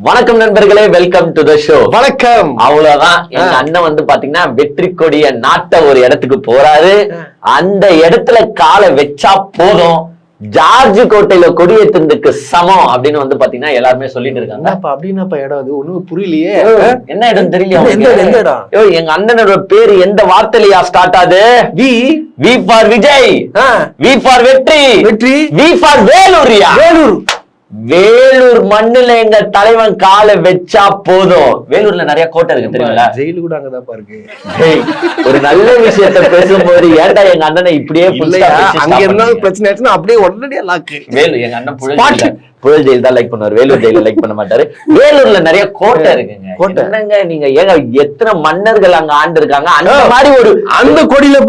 வணக்கம் நண்பர்களே, welcome to the show. வணக்கம். அவ்வளவுதான், எங்க அண்ணன் வந்து பாத்தீங்கன்னா வெற்றி கொடிய நாட்ட ஒரு இடத்துக்கு போறாரு. அந்த இடத்துல காலை வச்சா போதும், ஜார்ஜ் கோட்டையில கொடியேற்றதுக்கு சமம் அப்படின்னு வந்து பாத்தீங்கன்னா எல்லாருமே சொல்லிட்டு இருக்காங்க. அப்படின்னா இடம் அது ஒண்ணும் புரியலையே. என்ன இடம் தெரியல. எந்த இடம்? எங்க அண்ணனோட பேரு எந்த வார்த்தையிலயா ஸ்டார்ட் ஆகுது? V for Vijay, V for வெற்றி, வி ஃபார் வேலூரியா. வேலூர் மண்ணுல எங்க தலைவன் காலை வச்சா போதும். வேலூர்ல நிறைய கோட்டை இருக்கு தெரியுங்களா? ஜெயிலு கூட அங்கதான் பாருக்கு. ஒரு நல்ல விஷயத்த பேசும்போது ஏன்டா எங்க அண்ணனை இப்படியே அங்க என்ன பிரச்சனை ஆச்சுன்னா அப்படியே உடனடியா லாக்கு. வேலூர் எங்க அண்ணன் புழல் ஜெயில் தான் லைக் பண்ணுவார், வேலூர் ஜெயில லைக் பண்ண மாட்டாரு. வேலூர்ல நிறைய கோட்டை இருக்குங்க. என்னங்க நீங்க ஏங்க எத்தனை மன்னர்கள் அங்க ஆண்டு இருக்காங்க. அந்த மாதிரி ஒரு அந்த கோட்டையில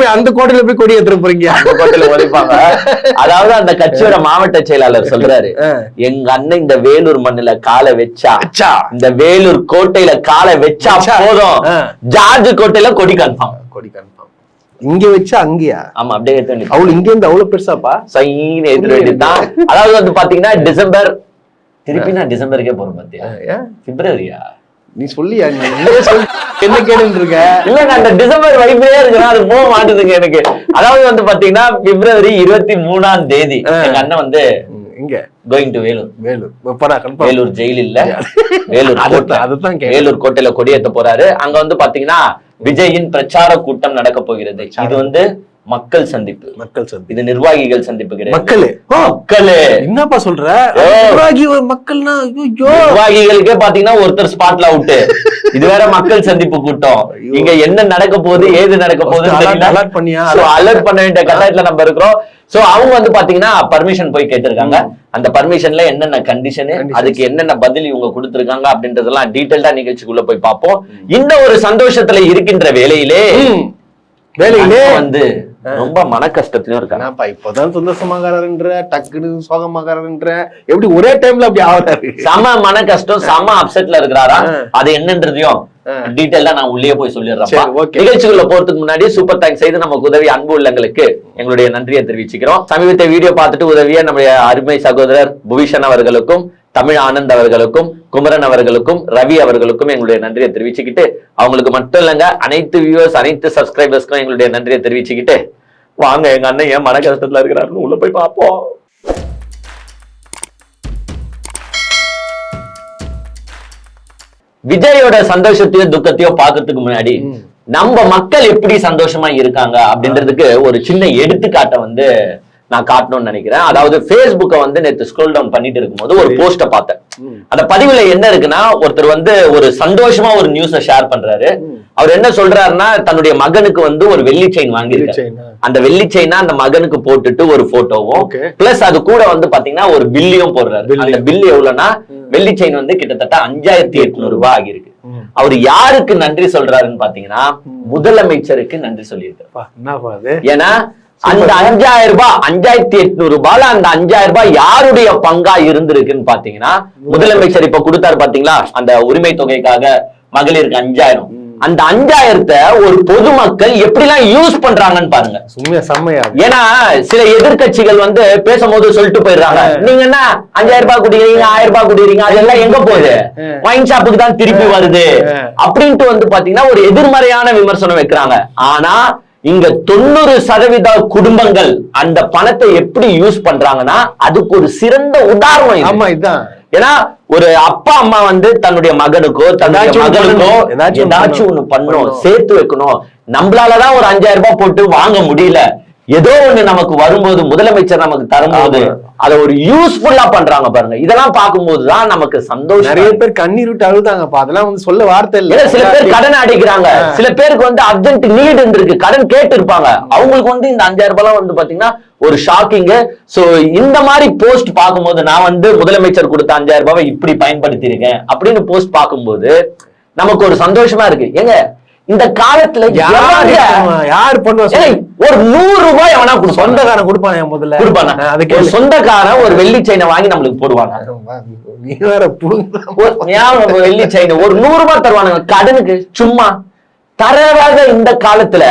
போய் கொடி ஏற்ற போறீங்க. அந்த கோட்டையில உழைப்பாங்க. அதாவது அந்த கட்சியோட மாவட்ட செயலாளர் சொல்றாரு, எங்க அண்ணன் இந்த வேலூர் மண்ணுல காலை வச்சா, இந்த வேலூர் கோட்டையில காலை வச்சா போதும், ஜார்ஜ் கோட்டையில கொடி கன்ஃபார்ம். கொடி கன்ஃபார்ம். இங்க வச்சா அங்கயா? ஆமா, அப்படியே ஏத்த வேண்டியது. அவளு இங்க இருந்து அவ்வளவு பெருசாப்பா சைன்னு ஏத்த வேண்டியதுதான். அதாவது வந்து பாத்தீங்கன்னா டிசம்பர், திருப்பி நான் டிசம்பருக்கே போறேன் பாத்தியா, பிப்ரவரியா நீ சொல்லியா? என்ன கேட்டு இருக்க? இல்லங்க, அந்த டிசம்பர் வைப்லயே இருக்குன்னா அது போக மாட்டுதுங்க எனக்கு. அதாவது வந்து பாத்தீங்கன்னா பிப்ரவரி 23ஆம் தேதி எங்க அண்ணன் வந்து இங்க going to Vellore. Vellore jail இல்ல, வேலூர் கோட்டை. அதுதான் வேலூர் கோட்டையில கொடியேற்ற போறாரு. அங்க வந்து பாத்தீங்கன்னா விஜயின் பிரச்சார கூட்டம் நடக்க போகிறது. இது வந்து மக்கள் சந்திப்பு. இது நிர்வாகிகள் சந்திப்பு கிடையாது. மக்களே என்னப்பா சொல்ற? மக்கள்னா நிர்வாகிகளுக்கே பாத்தீங்கன்னா ஒருத்தர் ஸ்பாட்ல அவுட். இது வேற மக்கள் சந்திப்பு கூட்டம். இங்க என்ன நடக்க போகுது, ஏது நடக்க போகுது அலர்ட் பண்ண வேண்டிய கட்டாயத்துல நம்ம இருக்கிறோம். சோ அவங்க வந்து பாத்தீங்கன்னா பர்மிஷன் போய் கேட்டிருக்காங்க. அந்த பர்மிஷன்ல என்னென்ன கண்டிஷன், அதுக்கு என்னென்ன பதில் இவங்க கொடுத்திருக்காங்க அப்படின்றதெல்லாம் டீடைல்டா நிகழ்ச்சிக்குள்ள போய் பார்ப்போம். இந்த ஒரு சந்தோஷத்துல இருக்கின்ற வேலையிலே வந்து ரொம்ப மன கஷ்டத்திலும் இருக்காங்க. இப்பதான் சந்தோஷமாகறாருன்ற, டக்குனு சோகமாகறாருன்ற, எப்படி ஒரே டைம்ல அப்படி ஆகுறாரு? சம மன கஷ்டம், சம அப்செட்ல இருக்கிறாரா, அது என்னன்றதையும் டீடைலா நான் உள்ளே போய் சொல்லிடுறேன். நிகழ்ச்சிக்குள்ள போறதுக்கு முன்னாடி சூப்பர் தேங்க்ஸ் செய்து நமக்கு உதவி அன்பு உள்ளங்களுக்கு எங்களுடைய நன்றியை தெரிவிச்சுக்கிறோம். சமீபத்தை வீடியோ பார்த்துட்டு உதவிய நம்முடைய அருமை சகோதரர் புவிஷன் அவர்களுக்கும், தமிழ் ஆனந்த் அவர்களுக்கும், குமரன் அவர்களுக்கும், ரவி அவர்களுக்கும் எங்களுடைய நன்றியை தெரிவிச்சுக்கிட்டு, அவங்களுக்கு மட்டும் இல்லைங்க அனைத்து வியூவர்ஸ், அனைத்து சப்ஸ்கிரைபர்ஸ்க்கும் எங்களுடைய நன்றியை தெரிவிச்சுக்கிட்டு, வாங்க எங்க அண்ணன் ஏன் மன கஷ்டத்துல இருக்கிறாருன்னு உள்ள போய் பார்ப்போம். விஜயோட சந்தோஷத்தையோ துக்கத்தையோ பாக்குறதுக்கு முன்னாடி நம்ம மக்கள் எப்படி சந்தோஷமா இருக்காங்க அப்படின்றதுக்கு ஒரு சின்ன எடுத்துக்காட்டை வந்து நான் காட்டணும்னு நினைக்கிறேன். அதாவது Facebook'ை வந்து நேற்று ஸ்க்ரோல் டவுன் பண்ணிட்டு இருக்கும்போது ஒரு போஸ்ட பார்த்தேன். அந்த பதிவுல என்ன இருக்குன்னா, ஒருத்தர் வந்து ஒரு சந்தோஷமா ஒரு நியூஸ ஷேர் பண்றாரு. அவர் என்ன சொல்றாருன்னா, தன்னுடைய மகனுக்கு வந்து ஒரு வெள்ளி செயின் வாங்கியிருக்காரு. அந்த வெள்ளி செயினா அந்த மகனுக்கு போட்டுட்டு ஒரு போட்டோவும் பிளஸ் அது கூட வந்து பாத்தீங்கன்னா ஒரு பில்லையும் போடுறாரு. அந்த பில் எவ்வளவுன்னா, வெள்ளி செயின் வந்து கிட்டத்தட்ட 5800 ரூபாய் ஆகியிருக்கு. அவர் யாருக்கு நன்றி சொல்றாருன்னு பாத்தீங்கன்னா, முதலமைச்சருக்கு நன்றி சொல்லியிருக்காரு. ஏன்னா அந்த 5000 ரூபாய், 5800 ரூபாய்ல அந்த 5000 ரூபாய் யாருடைய பங்கா இருந்திருக்குன்னு பாத்தீங்கன்னா, முதலமைச்சர் இப்ப கொடுத்தாரு பாத்தீங்களா, அந்த உரிமை தொகைக்காக மகளிருக்கு 5000. அந்த 5000த்தை ஒரு பொதுமக்கள் எப்படி எல்லாம் யூஸ் பண்றாங்கன்னு பாருங்க. ஏன்னா சில எதிர்கட்சிகள் வந்து பேசும்போது சொல்லிட்டு போயிடுறாங்க, நீங்க என்ன 5000 ரூபாய் குடிக்கிறீங்க, 1000 ரூபாய் குடிக்கிறீங்க, அதெல்லாம் எங்க போகுது, வைன் ஷாப்புக்கு தான் திருப்பி வருது அப்படின்ட்டு வந்து பாத்தீங்கன்னா ஒரு எதிர்மறையான விமர்சனம் வைக்கிறாங்க. ஆனா இங்க 90% குடும்பங்கள் அந்த பணத்தை எப்படி யூஸ் பண்றாங்கன்னா அதுக்கு ஒரு சிறந்த உதாரணம். ஏன்னா ஒரு அப்பா அம்மா வந்து தன்னுடைய மகனுக்கோ தன்னுடைய மகளுக்கோ ஏதாச்சும் ஒண்ணு பண்ணணும், சேர்த்து வைக்கணும். நம்மளாலதான் ஒரு 5000 ரூபாய் போட்டு வாங்க முடியல, ஏதோ ஒண்ணு நமக்கு வரும்போது முதலமைச்சர் நமக்கு தரும்போது அதை ஒரு யூஸ்ஃபுல்லா பண்றாங்க பாருங்க. இதெல்லாம் பார்க்கும்போதுதான் நமக்கு சந்தோஷம். நிறைய பேர் கண்ணீர் விட்டு அழுதாங்கப்பா, அதெல்லாம் வந்து சொல்ல வார்த்தை இல்ல. சில பேர் கடன் அடைக்கிறாங்க, சில பேருக்கு வந்து அர்ஜென்ட் நீட் இருக்கு, கடன் கேட்டு இருப்பாங்க. அவங்களுக்கு வந்து இந்த 5000 ரூபாய் வந்து பாத்தீங்கன்னா ஒரு ஷாக்கிங். சோ இந்த மாதிரி போஸ்ட் பார்க்கும்போது நான் வந்து முதலமைச்சர் கொடுத்த 5000 ரூபாய் இப்படி பயன்படுத்தி இருக்கேன் அப்படின்னு போஸ்ட் பார்க்கும்போது நமக்கு ஒரு சந்தோஷமா இருக்கு. ஏங்க இந்த காலத்துல யாரு பண்ணுவா, ஒரு 100 ரூபாய் எவனா சொந்தக்காரன் கொடுப்பான், முதல்ல கொடுப்பானா? அதுக்கு சொந்தக்காரன் ஒரு வெள்ளி செயினை வாங்கி நம்மளுக்கு போடுவாங்க. வெள்ளி செயின் ஒரு 100 ரூபாய் தருவானுங்க கடனுக்கு சும்மா. தரவாத இந்த காலத்துல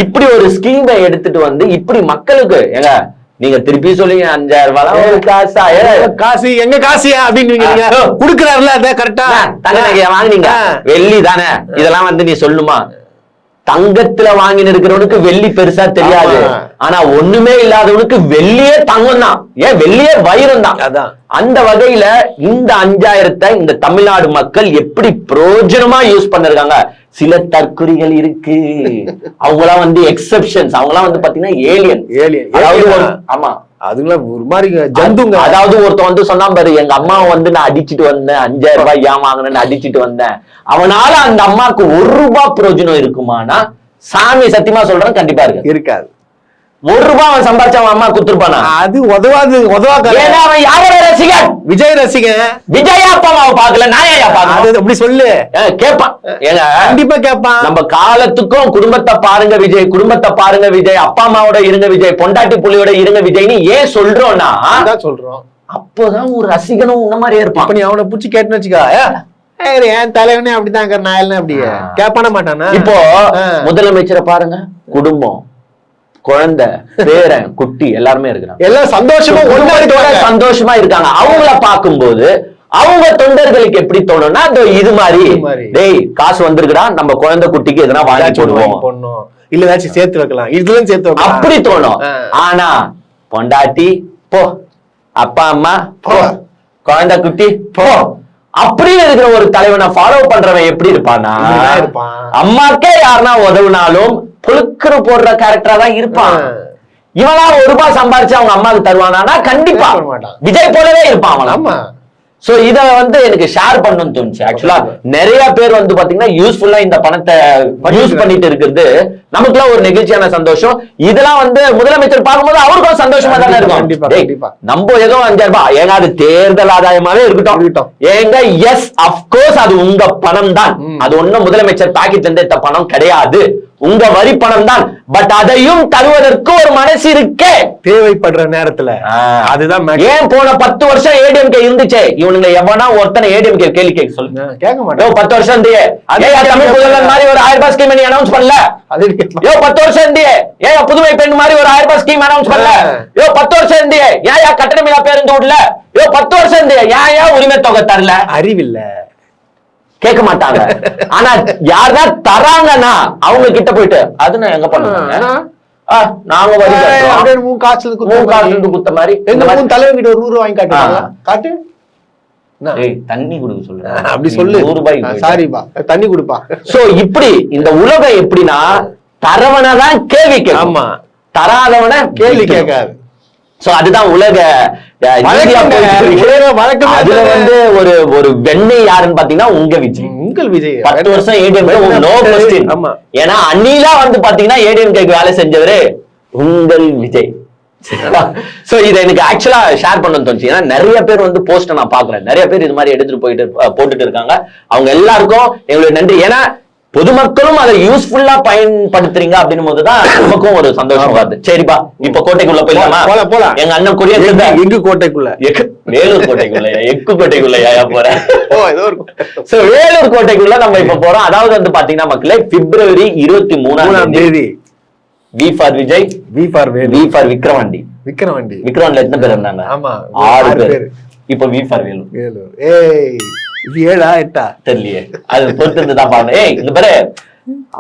இப்படி ஒரு ஸ்கீமை எடுத்துட்டு வந்து இப்படி மக்களுக்கு ஏங்க நீங்க திருப்பி சொல்லுங்க 5000 ரூபாய் ஒரு காசா காசு எங்க காசியா அப்படின்னு குடுக்குறாருல அத கரெக்டா தங்க நகையை வாங்குனீங்க வெள்ளி தானே இதெல்லாம் வந்து நீ சொல்லுமா தங்கத்துல வாங்கி இருக்கிறவனுக்கு வெள்ளி பெருசா தெரியாது ஆனா ஒண்ணுமே இல்லாதவனுக்கு வெள்ளியே தங்கம் தான் ஏன் வெள்ளியே வைரம் தான் அதான் அந்த வகையில இந்த 5000 இந்த தமிழ்நாடு மக்கள் எப்படி பிரயோஜனமா யூஸ் பண்ணிருக்காங்க சில தற்குறிகள் இருக்கு அவங்களாம் வந்து எக்ஸெப்ஷன்ஸ் அவங்களாம் வந்து பாத்தீங்கன்னா ஏலியன் அதாவது ஆமா அதுங்களா ஒரு மாதிரி ஜந்துங்க அதாவது ஒருத்தன் வந்து சொன்னா பாரு எங்க அம்மாவை வந்து நான் அடிச்சுட்டு வந்தேன் 5000 ரூபாய் ஏமாங்கன்னு அடிச்சுட்டு வந்தேன் அவனால அந்த அம்மாவுக்கு 1 ரூபாய் பிரயோஜனம் இருக்குமானா சாமி சத்தியமா சொல்றேன் கண்டிப்பா இருக்காது 1 ரூபாய் அவன் சம்பாதிச்ச அவன் அம்மா குத்துருப்பானா அது உதவாது ஏன்னா அவன் யாரோட ரசிகன் விஜய் ரசிகன் விஜய் அப்பா அம்மாவை பாக்கல நான் ஏன் பாக்கணும் அப்படி சொல்லு கேட்பான் கண்டிப்பா கேட்பான் நம்ம காலத்துக்கும் குடும்பத்தை பாருங்க விஜய் அப்பா அம்மாவோட இருங்க விஜய் பொண்டாட்டி புள்ளியோட இருங்க விஜய்னு ஏன் சொல்றோம்னா சொல்றோம் அப்போதான் ஒரு ரசிகனும் உன்ன மாதிரி இருப்பான் நீ அவனை பூச்சி கேட்டுன்னு வச்சுக்கா என் தலைவனே அப்படிதான் நான் அப்படியே கேட்பான மாட்டானா இப்போ முதலமைச்சரை பாருங்க குடும்பம் குழந்தை பேரன் குட்டி எல்லாருமே இருக்கிறாங்க எல்லாம் சந்தோஷமா இருக்காங்க அவங்கள பார்க்கும்போது அவங்க தொண்டர்களுக்கு எப்படி தோணும்னா இது மாதிரி டேய் காசு வந்திருக்குடா நம்ம குழந்தை குட்டிக்கு எதனா வாங்கி போடுவோம் இல்ல ஏதாச்சும் சேர்த்து வைக்கலாம் இதுல சேர்த்து வைக்கலாம் அப்படி தோணும் ஆனா பொண்டாட்டி போ அப்பா அம்மா போ குழந்தை குட்டி போ அப்படியே இருக்கிற ஒரு தலைவனை ஃபாலோ பண்றவன் எப்படி இருப்பானா அம்மாக்கே யாருன்னா உதவுனாலும் புழுக்குறு போடுற கேரக்டரா தான் இருப்பான் இவனா 1 ரூபாய் சம்பாரிச்சு அவங்க அம்மாவுக்கு தருவானா கண்டிப்பா விஜய் போலவே இருப்பான் அவன் ஆமா சோ இத வந்து எனக்கு ஷேர் பண்ணணும்னு தோணுச்சு ஆக்சுவலா நிறைய பேர் வந்து பாத்தீங்கன்னா யூஸ்ஃபுல்லா இந்த பணத்தை யூஸ் பண்ணிட்டு இருக்கிறது நமக்குலாம் ஒரு நெகிழ்ச்சியான சந்தோஷம் இதெல்லாம் வந்து முதலமைச்சர் பார்க்கும்போது அவருக்கும் சந்தோஷமா தானே இருக்கும் நம்ம ஏதோ 5000 ரூபாய் ஏங்க அது தேர்தல் ஆதாயமாவே இருக்கட்டும் ஏங்க எஸ் அப்கோர்ஸ் அது உங்க பணம் தான் அது ஒண்ணும் முதலமைச்சர் பாக்கெட்ல இருந்து எடுத்த பணம் கிடையாது உங்க வரி பணம் தான் பட் அதையும் தருவதற்கு ஒரு மனசு இருக்கே தேவைப்படுற நேரத்துல அதுதான் ஏன் போன 10 வருஷம் ஏடிஎம்கே இருந்துச்சே இவனுங்க எவனா ஒருத்தனை ஏடிஎம்கே கேள்வி கேட்க சொல்லுங்க கேட்க மாட்டேன் 10 வருஷம் இருந்தே தமிழ் புதல்வன் மாதிரி ஒரு 1000 ரூபாய் ஸ்கீம் நீ அனௌன்ஸ் பண்ணல 10 வருஷம் இருந்தே ஏன் புதுமை பெண் மாதிரி ஒரு 1000 ரூபாய் ஸ்கீம் அனௌன்ஸ் பண்ணல 10 வருஷம் இருந்தே ஏன் கட்டணமில்லா பேருந்து விடல 10 வருஷம் இருந்தே ஏன் உரிமை தொகை தரல அறிவில்ல கேட்க மாட்டாங்க ஆனா யாரா தராங்கன்னா அவங்க கிட்ட போயிட்டு அது நான் எங்க பண்ணுவாங்க நாங்க குத்த மாதிரி தலைவன் கிட்ட ஒரு 100 ரூபாய் வாங்கி காட்டு தண்ணி கொடுக்க சொல்றேன் அப்படி சொல்லு 100 ரூபாய் சாரிப்பா தண்ணி கொடுப்பா சோ இப்படி இந்த உலகம் எப்படின்னா தரவனதான் கேள்வி கேட்கும் தராதவன கேள்வி கேட்காது சோ அதுதான் உலக அதுல வந்து ஒரு வெண்ணெய் யாருன்னு பாத்தீங்கன்னா உங்கள் விஜய் 10 வருஷம் ஏடிஎம் நோ கொஸ்டின் ஏன்னா அன்னிலா வந்து பாத்தீங்கன்னா ஏடிஎம் வேலை செஞ்சவரு உங்கள் விஜய் சோ இதை எனக்கு ஆக்சுவலா ஷேர் பண்ணணும்னு தோணுச்சு ஏன்னா நிறைய பேர் வந்து போஸ்ட் நான் பாக்குறேன் நிறைய பேர் இது மாதிரி எடுத்துட்டு போட்டுட்டு இருக்காங்க அவங்க எல்லாருக்கும் எங்களுடைய நன்றி ஏன்னா பொதுமக்களும் அதை யூஸ்ஃபுல்லா பயன்படுத்துறீங்க அப்படின்னும் போதுதான் நமக்கும் ஒரு சந்தோஷம் வருது சரிப்பா இப்ப கோட்டைக்குள்ள போயிடலாமா எங்க அண்ணன் கொரிய எங்கு கோட்டைக்குள்ள வேலூர் கோட்டைக்குள்ளயா எக்கு கோட்டைக்குள்ளயா போறேன் வேலூர் கோட்டைக்குள்ள நம்ம இப்ப போறோம் அதாவது வந்து பாத்தீங்கன்னா மக்களே பிப்ரவரி 23ஆம் தேதி V for Vijay V for Vikravandi எத்தனை பேர் இருந்தாங்க 6 பேர் இப்ப வி ஃபார் வேலூர் இது 7ஆ 8ஆ தெரியலையே அது பொறுத்து தான் பாருங்க இந்த பேரு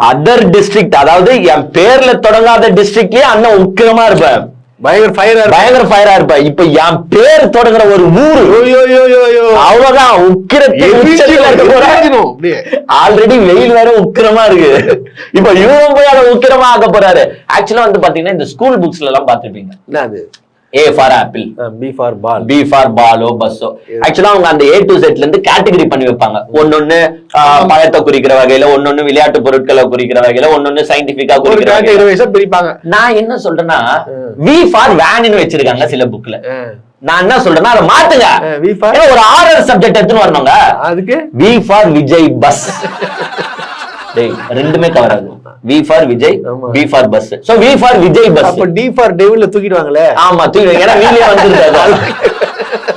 அதர் டிஸ்ட்ரிக்ட் அதாவது என் பேர்ல தொடங்காத டிஸ்ட்ரிக்ட்லயே அண்ணன் உக்கிரமா இருப்பேன் பயங்கர ஃபயரா இருப்ப இப்ப என் பேர் தொடங்குற ஒரு ஊரு அவ்வளவுதான் ஆல்ரெடி வெயில் வேற உக்கிரமா இருக்கு இப்ப இவன் போய் அதை உக்கிரமா ஆக்க போறாரு ஆக்சுவலா வந்து பாத்தீங்கன்னா இந்த ஸ்கூல் புக்ஸ்ல எல்லாம் பாத்துருப்பீங்க A for apple, B for ball, பஸ்ஸோ ஆக்சுவலா அவங்க அந்த A to Z ல இருந்து கேட்டகரி பண்ணி வைப்பாங்க ஒன்னொன்னு பழத்தை குறிக்கிற வகையில ஒன்னொன்னு விளையாட்டு பொருட்களை குறிக்கிற வகையில ஒன்னொன்னு சயின்டிபிக்கா குறிக்கிற வகையில பிரிப்பாங்க நான் என்ன சொல்றேன்னா V for van வச்சிருக்காங்க சில புக்ல நான் என்ன சொல்றேன்னா அதை மாத்துங்க ஒரு ஆர்டர் சப்ஜெக்ட் எடுத்துன்னு வரணுங்க அதுக்கு V for விஜய் பஸ் ரெண்டுமே கவர் ஆகும் V for Vijay B for bus so V for Vijay bus அப்ப D for டெவில்ல தூக்கிடுவாங்களே ஆமா தூக்கிடுவாங்க ஏன்னா வீடியோ வந்துருக்காது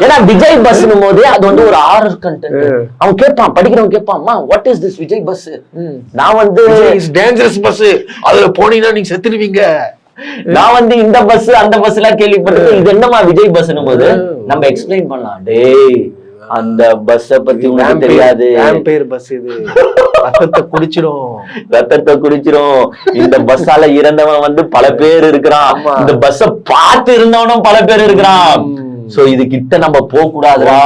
ஏன்னா விஜய் பஸ்னும் போதே அது வந்து ஒரு ஆர்டர் கண்டென்ட் அவன் கேட்பான் படிக்கிறவன் கேட்பான் அம்மா what is this Vijay bus நான் வந்து இஸ் டேஞ்சரஸ் பஸ் அதுல போனீங்கன்னா நீங்க செத்துடுவீங்க நான் வந்து இந்த பஸ் அந்த பஸ் எல்லாம் கேள்விப்பட்டது, இது என்னமா விஜய் பஸ்னும் போது நம்ம எக்ஸ்பிளைன் பண்ணலாம். டேய் அந்த பஸ்ஸ பத்தி உங்களுக்கு தெரியாது, பேர் பஸ் இது ரத்தத்தை குடிச்சிரும். இந்த பஸ்ஸால இறந்தவன் வந்து பல பேர் இருக்கிறான், இந்த பஸ்ஸ பார்த்து இருந்தவனும் பல பேர் இருக்கிறான். சோ இது கிட்ட நம்ம போக கூடாதுடா,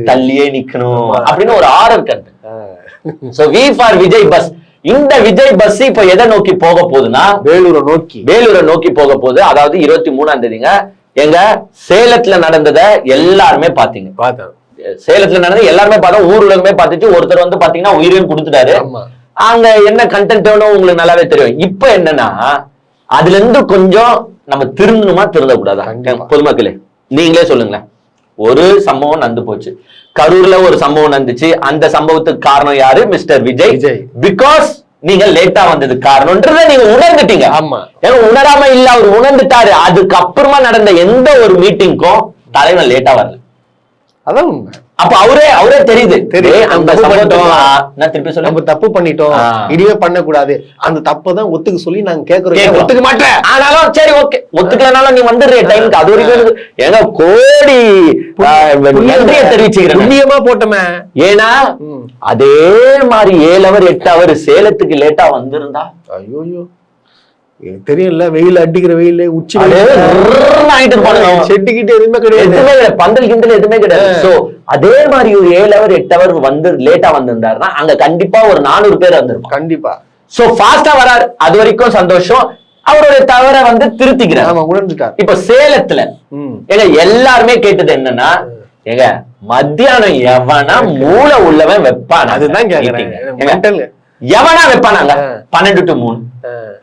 தள்ளியே நிக்கணும் அப்படின்னு ஒரு ஆர்டர் கண்டு. So V for Vijay bus. இந்த விஜய் பஸ் இப்ப எதை நோக்கி போக போகுதுன்னா வேலூரை நோக்கி போக போகுது. அதாவது 23ஆம் தேதிங்க எங்க சேலத்துல நடந்தத எல்லாருமே பாத்தீங்க. சேலத்துல நடந்தது எல்லாருமே பார்த்தோம், ஊர் உலகமே பார்த்துச்சு. ஒருத்தர் வந்து பாத்தீங்கன்னா உயிரையும் கொடுத்துட்டாரு. அங்க என்ன கண்டென்ட் உங்களுக்கு நல்லாவே தெரியும். இப்ப என்னன்னா அதுல இருந்து கொஞ்சம் நம்ம திருந்தணுமா திருந்தக்கூடாதா? பொதுமக்களே நீங்களே சொல்லுங்களேன். ஒரு சம்பவம் நடந்து போச்சு, கரூர்ல ஒரு சம்பவம் நடந்துச்சு. அந்த சம்பவத்துக்கு காரணம் யாரு? மிஸ்டர் விஜய். பிகாஸ் நீங்க லேட்டா வந்தது காரணம்ன்றத நீங்க உணர்ந்துட்டீங்க. ஆமா, ஏன்னா உணராம இல்ல, அவர் உணர்ந்துட்டாரு. அதுக்கப்புறமா நடந்த எந்த ஒரு மீட்டிங்க்கும் தலைவன் லேட்டா வரல. அதான் உண்மை. அப்ப அவரே தெரியுது அந்த நம்ம தப்பு பண்ணிட்டோம், இனிமே பண்ண கூடாது. அந்த தப்பதான் ஒத்துக்க சொல்லி நாங்க கேக்குறோம். ஒத்துக்க மாட்டேன் ஆனாலும் சரி ஓகே, ஒத்துக்கலனாலும் நீ வந்துடுற டைமுக்கு அது வரைக்கும் ஏங்க கோடி நன்றியை தெரிவிச்சுக்கிறேன். புண்ணியமா போட்டோமே. ஏன்னா அதே மாதிரி 7 hour 8 hour சேலத்துக்கு லேட்டா வந்திருந்தா ஐயோ தெரியல, வெயில் அடிக்கிற வெயில் உச்சி செட்டுக்கிட்டு எதுவுமே கிடையாது, பந்தல் கிண்டல் எதுவுமே கிடையாது. சோ அதே மாதிரி ஒரு 7 hour 8 hour வந்து லேட்டா வந்திருந்தாருன்னா அங்க கண்டிப்பா ஒரு 400 பேர் வந்திருக்கும் கண்டிப்பா. சோ ஃபாஸ்டா வராரு, அது வரைக்கும் சந்தோஷம். அவருடைய தவறை வந்து திருத்திக்கிறார். இப்ப சேலத்துல எங்க எல்லாருமே கேட்டது என்னன்னா, எங்க மத்தியானம் எவனா மூளை உள்ளவன் வைப்பான், அதுதான் எவனா வைப்பானாங்க 12 to 3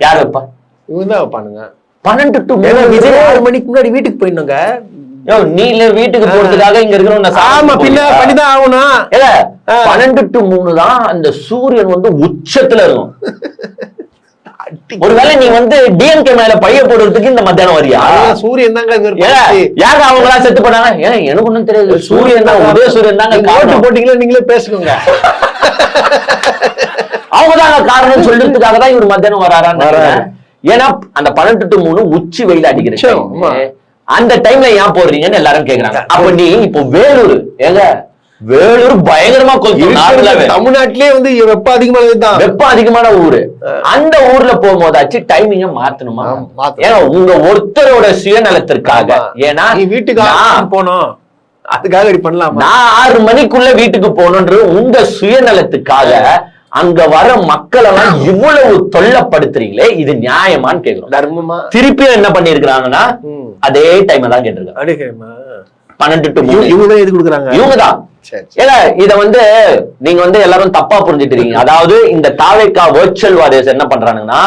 யார் வைப்பா? இவங்கதான் வைப்பானுங்க 12 to 3. விஜய் 6 மணிக்கு முன்னாடி வீட்டுக்கு போயிடணுங்க. நீ வீட்டுக்கு போறதுக்காக இங்க பண்ணிதான் ஆகணும். 12 to 3 தான் அந்த சூரியன் வந்து உச்சத்துல இருக்கும். ஒருவேளை நீ வந்து டிஎம்கே மேல பைய போடுறதுக்கு இந்த மத்தியானம் வரியா? சூரியன் தாங்க யாரு அவங்களா செத்து போனாங்க? எனக்கு ஒண்ணும் தெரியாது, சூரியன் தான், உதய சூரியன் தாங்க. போட்டீங்களா நீங்களே பேசுங்க. அவங்கதாங்க காரணம் சொல்றதுக்காக தான் இவர் மத்தியானம் வராரான்னு. ஏன்னா அந்த 12 to 3 உச்சி வெயில் அடிக்கிற அந்த டைம்ல ஏன் போடுறீங்கன்னு எல்லாரும் கேக்குறாங்க. அப்ப நீ இப்போ வேலூர் வேலூர் பயங்கரமா தமிழ்நாட்டிலே வந்து வெப்பம் அதிகமான ஊரு. அந்த ஊர்ல போகும்போதாச்சு டைமிங்க மாத்தணுமா? ஏன்னா உங்க ஒருத்தரோட சுயநலத்திற்காக. ஏன்னா வீட்டுக்கு போனோம் அதுக்காக பண்ணலாம். நான் 6 மணிக்குள்ள வீட்டுக்கு போகணுன்ற உங்க சுயநலத்துக்காக அங்க வர மக்கள் எல்லாம் இவ்வளவு தொல்லப்படுத்துறீங்களே, இது நியாயமான்னு கேக்குறோம். தர்மமா? திருப்பியும் என்ன பண்ணிருக்காங்கன்னா அதே டைம் தான் கேட்டிருக்காங்க. 12 to 3 இவங்க எது கொடுக்குறாங்க? இவங்கதான். ஏன்னா இத வந்து நீங்க வந்து எல்லாரும் தப்பா புரிஞ்சுட்டு இருக்கீங்க. அதாவது இந்த தாவேகா வர்ச்சுவல் வாரியர்ஸ் என்ன பண்றாங்கன்னா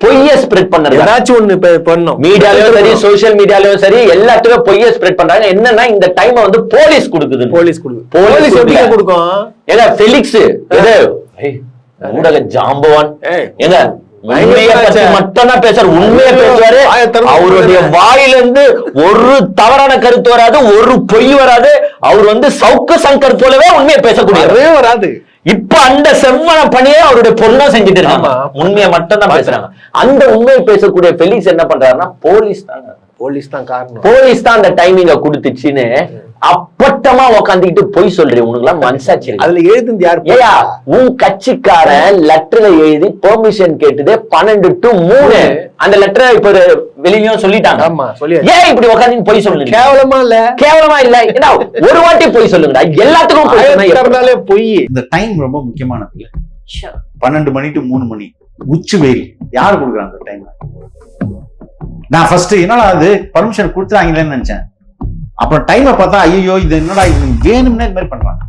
பொய்ய ஸ்ப்ரெட் பண்றது. ஏதாச்சும் ஒண்ணு பண்ணும், மீடியாலயும் சரி சோசியல் மீடியாலயும் சரி எல்லாத்துலயும் பொய்ய ஸ்ப்ரெட் பண்றாங்க. என்னன்னா இந்த டைம் வந்து போலீஸ் கொடுக்குது. போலீஸ் கொடுக்கும். ஏன்னா ஃபெலிக்ஸ் ஊடக ஜாம்பவான் ஏங்க மட்டும்தான் பேசுறாரு, உண்மையா பேசுவாரு. அவருடைய வாயிலிருந்து ஒரு தவறான கருத்து வராது, ஒரு பொய் வராது. அவர் வந்து சவுக்கு சங்கர் போலவே உண்மையை பேசக்கூடிய வராது. இப்ப அந்த செவ்வன பணியை அவருடைய பொண்ணா செஞ்சுட்டு இருக்காங்க. உண்மையை மட்டும் தான் பேசுறாங்க. அந்த உண்மையை பேசக்கூடிய ஃபெலிக்ஸ் என்ன பண்றாருன்னா போலீஸ் தான் காரணம், போலீஸ் தான் அந்த டைமிங்க கொடுத்துச்சுன்னு அப்பட்டமா உக்காந்துக்கிட்டு பொய் சொல்றேன். உனக்கு எல்லாம் மனசாச்சு? அதுல எழுதுந்து யாரு? ஏயா உன் கட்சிக்காரன் லெட்டர்ல எழுதி பெர்மிஷன் கேட்டது 12 to 3. அந்த லெட்டரை இப்ப வெளியிலயும் சொல்லிட்டாங்க. ஏன் இப்படி உட்காந்து பொய் சொல்லுங்க? கேவலமா இல்ல. ஏன்னா ஒரு வாட்டி பொய் சொல்லுங்கடா, எல்லாத்துக்கும் பொய். இந்த டைம் ரொம்ப முக்கியமானது. 12 மணி to 3 மணி உச்சி வெயில் யாரு கொடுக்குறாங்க டைம்? நான் ஃபர்ஸ்ட் என்னடா அது பர்மிஷன் கொடுத்துறாங்களேன்னு நினைச்சேன். அப்புறம் டைமை பார்த்தா ஐயோ இது என்னடா இது வேணும்னே இது மாதிரி பண்றாங்க.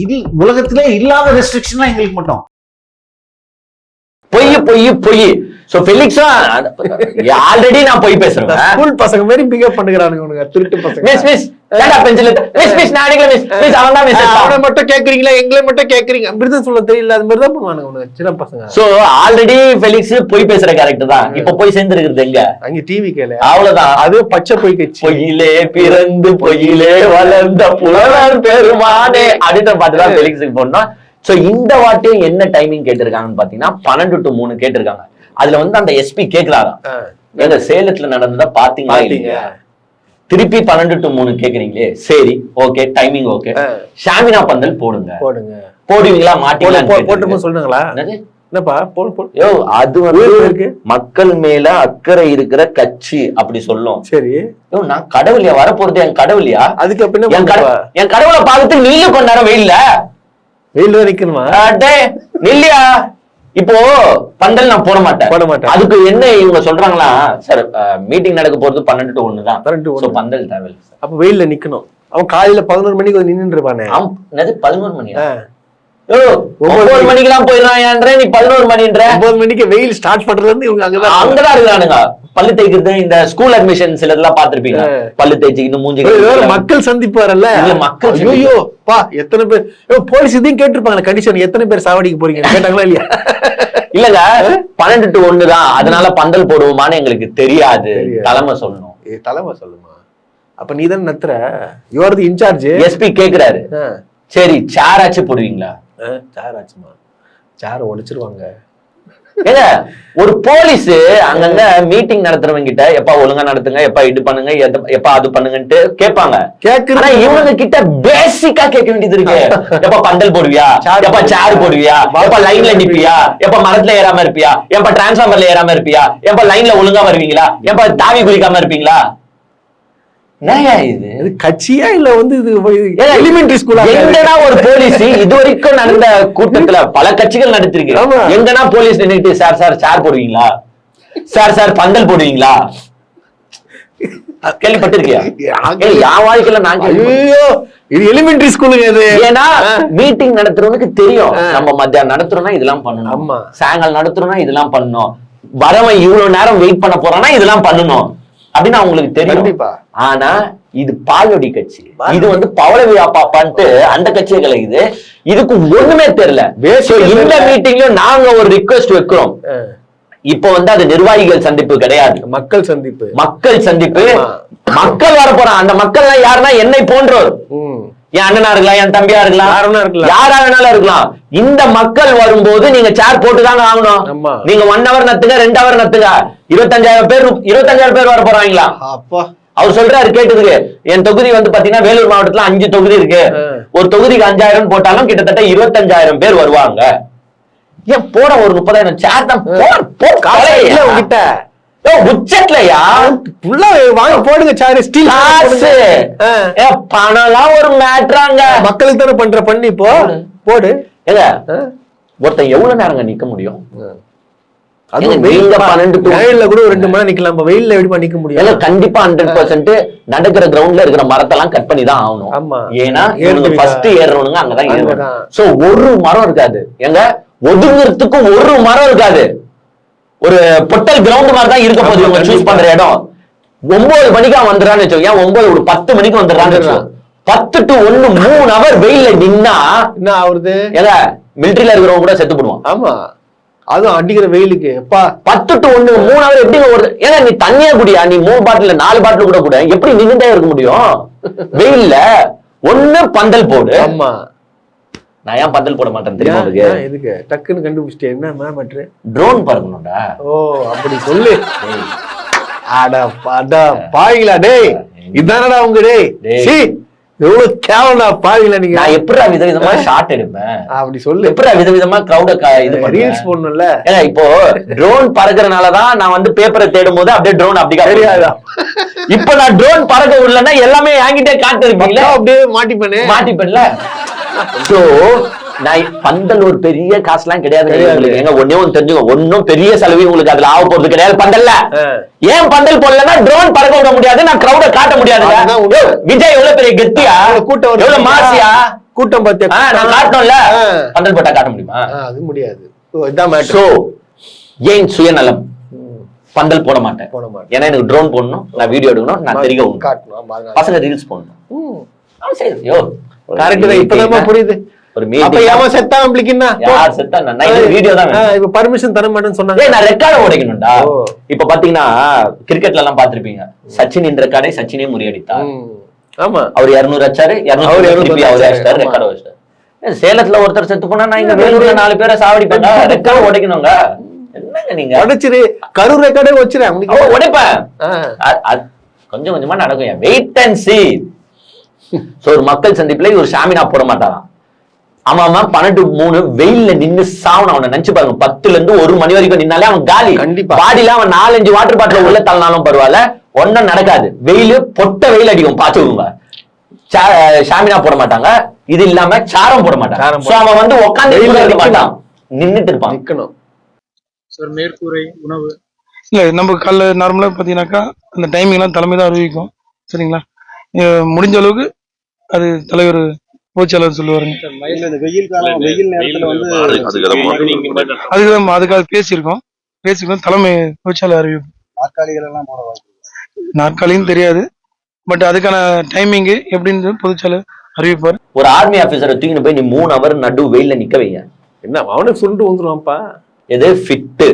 இது உலகத்திலே இல்லாத ரெஸ்ட்ரிக்ஷன் எங்களுக்கு மட்டும். பொய். சோ ஃபெலிக்ஸா ஆல்ரெடி நான் போய் பேசுறேன். ஸ்கூல் பசங்க மாதிரி பிகப் பண்ணுகிறானுங்க, திருட்டு பசங்க. மிஸ் டாடா பென்சில் மிஸ் நான் அடிக்கல மிஸ் அவன்தான் மிஸ். அவனை மட்டும் கேக்குறீங்களா, எங்களை மட்டும் கேக்குறீங்க அப்படிதான் சொல்ல தெரியல. அது மாதிரி தான் பண்ணுவானுங்க சின்ன பசங்க. சோ ஆல்ரெடி ஃபெலிக்ஸ் போய் பேசுற கேரக்டர் தான். இப்ப போய் சேர்ந்துருக்குது எங்க? அங்க டிவி கேளு. அவ்வளவுதான். அது பச்சை பொய் கட்சி. பொய்யிலே பிறந்து பொய்யிலே வளர்ந்த புலவர் பெருமானே அப்படின்ற பாட்டுதான் ஃபெலிக்ஸுக்கு போனோம். சோ இந்த வாட்டியும் என்ன டைமிங் கேட்டிருக்காங்கன்னு பாத்தீங்கன்னா 12 to 3 கேட்டிருக்காங்க. அதுல வந்து அந்த எஸ்பி கேக்குறாராம், எங்க சேலத்துல நடந்ததா பாத்தீங்களா இல்லையா, திருப்பி 12 to 3 கேக்குறீங்களே, சரி ஓகே டைமிங் ஓகே, ஷாமினா பந்தல் போடுங்க போடுவீங்களா மாட்டீங்களா போட்டு சொல்லுங்களா? என்னப்பா யோ அது வந்து மக்கள் மேல அக்கறை இருக்கிற கட்சி அப்படி சொல்லும். சரி யோ நான் கடவுளையா வரப்போறது, என் கடவுளையா, அதுக்கு என் கடவுளை பார்த்துட்டு நீங்க கொஞ்ச நேரம் வெயில்ல நிக்கணுமா இல்லையா? இப்போ பந்தல் நான் போட மாட்டேன். அதுக்கு என்ன இவங்க சொல்றாங்களா, சார் மீட்டிங் நடக்க போறது 12 to 1 தான், பந்தல் தேவையில்லை. அப்ப வெயில்ல நிக்கணும். அவன் காலையில 11 மணிக்கு நின்று இருப்பானே. 11 மணியா? 9 மணிக்கெல்லாம் போயிடறான், நீ 11 மணின்ற. 9 மணிக்கு வெயில் ஸ்டார்ட் பண்றது வந்து இவங்க அங்கதான் இருக்கானுங்க. பல்லு தேய்க்கிறது, இந்த ஸ்கூல் அட்மிஷன் சில இதெல்லாம் பாத்திருப்பீங்க, பல்லு தேய்ச்சிக்கிட்டு மூஞ்சி. மக்கள் சந்திப்பாருல்ல மக்கள். ஐயோ பா எத்தனை பேர் போலீஸ் இதையும் கேட்டிருப்பாங்க கண்டிஷன், எத்தனை பேர் சாவடிக்கு போறீங்க கேட்டாங்களா இல்லையா? இல்லங்க 12 to 1 தான், அதனால பந்தல் போடுவோமான்னு எங்களுக்கு தெரியாது, தலைமை சொல்லணும். தலைமை சொல்லுமா? அப்ப நீ தான் நத்துற, you are the incharge. SP கேக்குறாரு, சரி சேர் ஆச்சு போடுவீங்களா? சேர் ஆச்சுமா, சேர் உடைச்சிருவாங்க. ஏங்க ஒரு போலீஸ் அங்கங்க மீட்டிங் நடத்துறவங்க கிட்ட எப்ப ஒழுங்கா நடத்துங்க, எப்ப இது பண்ணுங்க, எப்ப அது பண்ணுங்கன்ட்டு கேட்பாங்க. ஆனா இவங்க கிட்ட பேசிக்கா கேட்க வேண்டியது இருக்கு. எப்ப பந்தல் போடுவியா, எப்ப சேர் போடுவியா, எப்ப லைன்ல நிப்பியா, எப்ப மரத்துல ஏறாம இருப்பியா, எப்ப டிரான்ஸ்பார்மர்ல ஏறாம இருப்பியா, எப்ப லைன்ல ஒழுங்கா வருவீங்களா, எப்ப தாவி குளிக்காம இருப்பீங்களா? இது கட்சியா இல்ல வந்து எலிமெண்டரி ஸ்கூல்? எங்கன்னா ஒரு போலீஸ் இது வரைக்கும் நடந்த கூட்டத்துல பல கட்சிகள் நடத்திருக்கு. எங்கன்னா போலீஸ் நின்னுட்டு சார் சார் சேர் போடுவீங்களா, சார் சார் பந்தல் போடுவீங்களா, கேள்விப்பட்டிருக்கியா? என் வாழ்க்கையில நான் இது எலிமெண்டரி ஸ்கூலுங்க இது. ஏன்னா மீட்டிங் நடத்துறவனுக்கு தெரியும், நம்ம மத்தியானம் நடத்துறோம்னா இதெல்லாம் பண்ணணும், சாயங்காலம் நடத்துறோம்னா இதெல்லாம் பண்ணணும், வரவன் இவ்வளவு நேரம் வெயிட் பண்ண போறான்னா இதெல்லாம் பண்ணணும் அப்படின்னு அவங்களுக்கு தெரியும். ஆனா இது பால்வடி கட்சி, இது வந்து பவளவிழா பாப்பான்ட்டு அந்த கட்சியை கலைக்குது, இதுக்கு ஒண்ணுமே தெரியல. இந்த மீட்டிங்ல நாங்க ஒரு ரிக்வெஸ்ட் வைக்கிறோம், இப்ப வந்து அது நிர்வாகிகள் சந்திப்பு கிடையாது, மக்கள் சந்திப்பு. மக்கள் வர போறான், அந்த மக்கள் யாருன்னா என்னை போன்றோர், என் அண்ணனா இருக்கலாம், என் தம்பியா இருக்கலாம், யாரா வேணாலும் இருக்கலாம். இந்த மக்கள் வரும்போது நீங்க சேர் போட்டுதாங்க ஆகணும். நீங்க 1 hour நத்துங்க, 2 hour நத்துங்க, 25,000 பேர் வர போறாங்களா? அவர் சொல்றாரு கேட்டதுக்கு, என் தொகுதி வந்து பாத்தீங்கன்னா வேலூர் மாவட்டத்துல 5 தொகுதி இருக்கு, ஒரு தொகுதிக்கு 5,000 போட்டாலும் கிட்டத்தட்ட 25,000 பேர் வருவாங்க. ஏன் போட ஒரு 30,000 சேர் தான் உங்ககிட்ட உச்சட்லயா வாங்க போடுங்க சாரு. ஸ்டீல் பணம்லாம் ஒரு மேட்ராங்க, மக்களுக்கு தானே பண்ற பண்ணி போடு. ஏங்க ஒருத்தன் எவ்வளவு நேரங்க நிக்க முடியும்? கூட 2 மணி நிக்கலாம், வெயில்ல எப்படி நிக்க முடியும்? கண்டிப்பா 100% நடக்கிற கிரவுண்ட்ல இருக்கிற மரத்தெல்லாம் கட் பண்ணி தான் ஆகணும். ஏன்னா ஃபர்ஸ்ட் ஏறுறவனுங்க அங்கதான் ஏறுவாங்க. சோ ஒரு மரம் இருக்காது, எங்க ஒதுங்கிறதுக்கு ஒரு மரம் இருக்காது, ஒரு பொட்டல் கிரவுண்ட் மாதிரி தான் இருக்க போகுது. இவங்க சூஸ் பண்ற இடம் 9 மணிக்கு வந்துடுறான்னு வச்சோம், 9 ஒரு 10 மணிக்கு வந்துடுறான்னு வச்சோம். 10 to 1 3 hour வெயில்ல நின்னா என்ன ஆகுது? ஏங்க மிலிட்டரியில இருக்கிறவங்க கூட செத்து போடுவான். ஆமா, அதுவும் அடிக்கிற வெயிலுக்கு 10 to 1 3 hour எப்படி வருது? ஏன்னா நீ தண்ணியா குடியா, நீ 3 பாட்டில் 4 பாட்டில் கூட எப்படி நின்னுட்டே இருக்க முடியும் வெயில்ல? ஒண்ணு பந்தல் போடு. ஆமா, நான் ஏன் பந்தல் போட மாட்டேன் தெரியுமா? எதுக்கு டக்குன்னு கண்டுபிடிச்சிட்டே? என்ன மேட்ரு? ட்ரோன் பறக்கணும்டா. ஓ அப்படி சொல்லு. பாவீங்களா டேய், இதானடா உங்க டேய் எவ்வளவு கேவலா பாவீங்களா நீங்க. நான் எப்படா விதவிதமா ஷாட் எடுப்பேன் அப்படி சொல்லு. எப்படா விதவிதமா கிரௌட இது ரீல்ஸ் போடணும்ல. ஏன்னா இப்போ ட்ரோன் பறக்கறனாலதான் நான் வந்து பேப்பரை தேடும் போது அப்படியே ட்ரோன் அப்படி தெரியாதா? இப்ப நான் ட்ரோன் பறக்க விடலன்னா எல்லாமே என்கிட்டே காட்டு இருப்பீங்களா? அப்படியே மாட்டிப்பேன்ல. சோ நான் பந்தல் ஒரு பெரிய காசுலாம் கிடையாது. எங்க ஒன்னே ஒன்னு தெரிஞ்சுக்கோ, ஒன்னும் பெரிய செலவு உங்களுக்கு அதுல ஆக போறது கிடையாது பந்தல்ல. ஏன் பந்தல் போடலன்னா ட்ரோன் பறக்க விட முடியாது, நான் கிரௌட காட்ட முடியாது. விஜய் எவ்வளவு பெரிய கெத்தியா, கூட்டம் எவ்வளவு மாசியா, கூட்டம் பார்த்து நான் காட்டணும்ல. பந்தல் போட்டா காட்ட முடியுமா? அது முடியாது. சோ ஏன் சுயநலம், பந்தல் போட மாட்டேன். ஏன்னா எனக்கு ட்ரோன் போடணும், நான் வீடியோ எடுக்கணும், நான் தெரியும் காட்டணும், பசங்க ரீல்ஸ் போடணும். புரியுது. ஒரு வீடியோ தான் இப்ப பர்மிஷன் தர மாட்டேன்னு சொன்னாங்க. நான் ரெக்கார்ட உடைக்கணும்டா. இப்ப பாத்தீங்கன்னா கிரிக்கெட்ல எல்லாம் பாத்துருப்பீங்க, சச்சின் ரெக்கார்டை சச்சினே முறியடித்தார். ஆமா, அவர் 200 அடிச்சாரு, 200 ரெக்கார்ட் வச்சிட்டாரு. சேலத்துல ஒருத்தர் செத்து போனா நான் இங்க வேலூர்ல 4 பேரை சாவடிப்பேன். ரெக்கார்ட் உடைக்கணுங்க. என்னங்க நீங்க உடைச்சிரு, கரூர் ரெக்கார்டே வச்சிருக்கேன் உடைப்பேன். கொஞ்சம் கொஞ்சமா நடக்கும். வெயிட் அண்ட் சீ. ஒரு மக்கள் சந்திப்புல ஒரு ஷாமினா போட மாட்டாராம். அவன் 12-3 வெயில்ல நின்னு சாவணும். அவனை நினைச்சு பாருங்க, 10 to 1 மணி வரைக்கும் நின்னாலே அவன் காலி. கண்டிப்பா பாடியில அவன் 4-5 வாட்டர் பாட்டில் உள்ள தள்ளினாலும் பரவாயில்ல, ஒன்னும் நடக்காது. வெயிலு பொட்ட வெயில் அடிக்கும், பாத்துக்கோங்க. ஷாமினா போட மாட்டாங்க. இது இல்லாம சாரம் போட மாட்டாங்க. அவன் வந்து உட்காந்து இருக்க மாட்டான், நின்னுட்டு இருப்பான். நிக்கணும். சார் மேற்கூரை உணவு இல்ல நம்ம காலைல நார்மலா பாத்தீங்கன்னாக்கா அந்த டைமிங் எல்லாம் தலைமை தான் அறிவிக்கும். சரிங்களா, முடிஞ்ச அளவுக்கு அது தலைவர் போச்சாளர் சொல்லுவாருங்க. அதுக்காக பேசியிருக்கோம். தலைமை போச்சாளர் அறிவிப்பு. நாற்காலியும் தெரியாது, பட் அதுக்கான டைமிங் எப்படின்னு பொதுச்சாளர் அறிவிப்பார். ஒரு ஆர்மி ஆபீசரை தூக்கிட்டு போய் நீ 3 hour நடு வெயில்ல நிக்க வைங்க, என்ன அவனுக்கு சுருண்டு வந்துருவான்ப்பா. எது ஃபிட்டா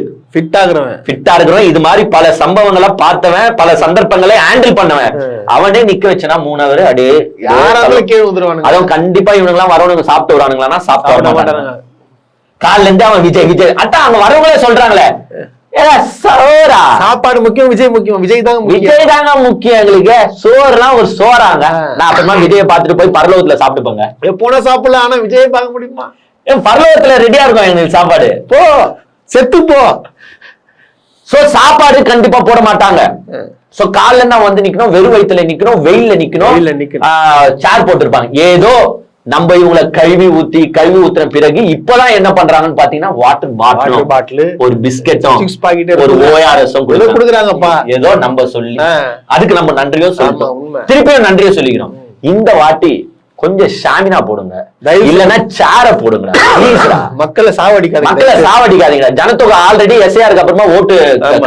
இருக்கிறவன் இது மாதிரி பல சம்பவங்களை பார்த்தவன், பல சந்தர்ப்பங்களை ஹேண்டில் பண்ணவன், அவனே நிக்க வச்சனா 3 hour அடே யாராலும் கீழே வந்துருவானுங்க. அதுவும் கண்டிப்பா இவனுங்க எல்லாம் வரவனுங்க சாப்பிட்டு வரானுங்களா, சாப்பிட மாட்டாங்க. காலைல இருந்து அவன் விஜய் அட்டா அங்க வரவங்களே சொல்றாங்களே, சாப்பாடு முக்கியம், விஜய் முக்கியம். விஜய் தாங்க முக்கியம் எங்களுக்கு. சோறுலாம் ஒரு சோறாங்க. நான் அப்புறமா விஜயை பார்த்துட்டு போய் பரலோகத்துல சாப்பிட்டுப்போங்க. எப்போனா சாப்பிடலாம், ஆனா விஜயை பார்க்க முடியுமா? பரலோகத்துல ரெடியா இருக்கும் எங்களுக்கு சாப்பாடு. போ செத்து போ. சோ சாப்பாடு கண்டிப்பா போட மாட்டாங்க. சோ காலைல நான் வந்து நிக்கணும், வெறும் வயித்துல நிக்கணும், வெயில்ல நிக்கணும். சேர் போட்டிருப்பாங்க. ஏதோ நம்ம இவங்களை கழுவி ஊத்துற பிறகு இப்பதான் என்ன பண்றாங்கன்னு பாத்தீங்கன்னா வாட்டர் பாட்டில், ஒரு பிஸ்கெட்டும், ஒரு ஓஆர்எஸும் கொடுக்குறாங்கப்பா. ஏதோ நம்ம சொல்லி அதுக்கு நம்ம நன்றியோ சொல்லிட்டோம், திருப்பியும் நன்றியோ சொல்லிக்கிறோம். இந்த வாட்டி கொஞ்சம் ஷாமினா போடுங்க, இல்லன்னா சேர போடுங்க. மக்களை சாவடிக்காதீங்க. ஜனத்தொகை ஆல்ரெடி எஸ்ஐஆருக்கு அப்புறமா ஓட்டு